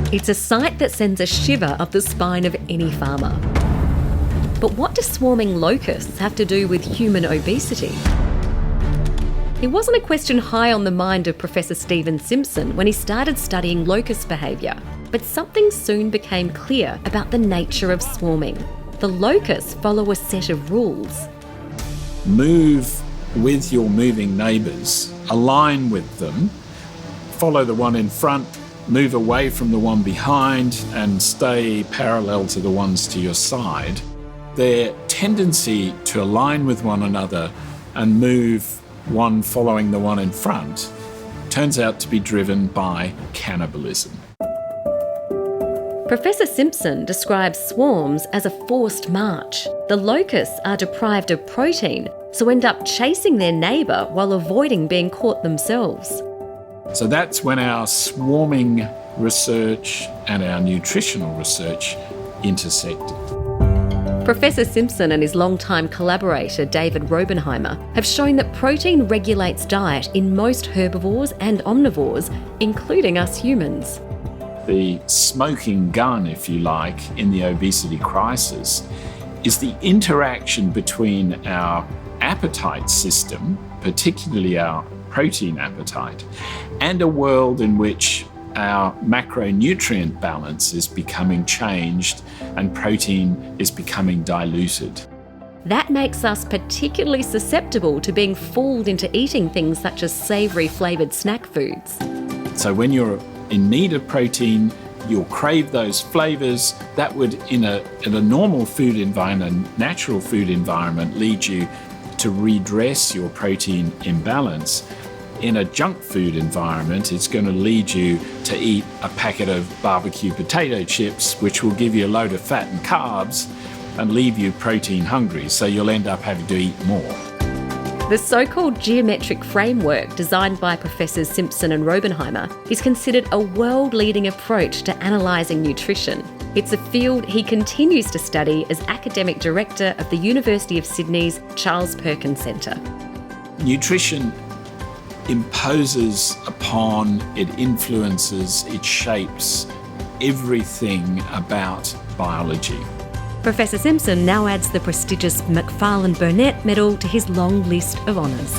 It's a sight that sends a shiver up the spine of any farmer. But what do swarming locusts have to do with human obesity? It wasn't a question high on the mind of Professor Steve Simpson when he started studying locust behaviour, but something soon became clear about the nature of swarming. The locusts follow a set of rules. Move with your moving neighbours, align with them, follow the one in front, move away from the one behind, and stay parallel to the ones to your side. Their tendency to align with one another and move one following the one in front turns out to be driven by cannibalism. Professor Simpson describes swarms as a forced march. The locusts are deprived of protein, so end up chasing their neighbour while avoiding being caught themselves. So that's when our swarming research and our nutritional research intersected. Professor Simpson and his longtime collaborator David Robenheimer have shown that protein regulates diet in most herbivores and omnivores, including us humans. The smoking gun, if you like, in the obesity crisis is the interaction between our appetite system, particularly our protein appetite, and a world in which our macronutrient balance is becoming changed and protein is becoming diluted. That makes us particularly susceptible to being fooled into eating things such as savoury flavoured snack foods. So when you're in need of protein, you'll crave those flavours. That would, in a normal food environment, natural food environment, lead you to redress your protein imbalance. In a junk food environment, it's going to lead you to eat a packet of barbecue potato chips, which will give you a load of fat and carbs and leave you protein hungry, so you'll end up having to eat more. The so-called geometric framework designed by Professors Simpson and Robenheimer is considered a world-leading approach to analysing nutrition. It's a field he continues to study as Academic Director of the University of Sydney's Charles Perkins Centre. Nutrition imposes upon, it influences, it shapes everything about biology. Professor Simpson now adds the prestigious Macfarlane Burnet Medal to his long list of honours.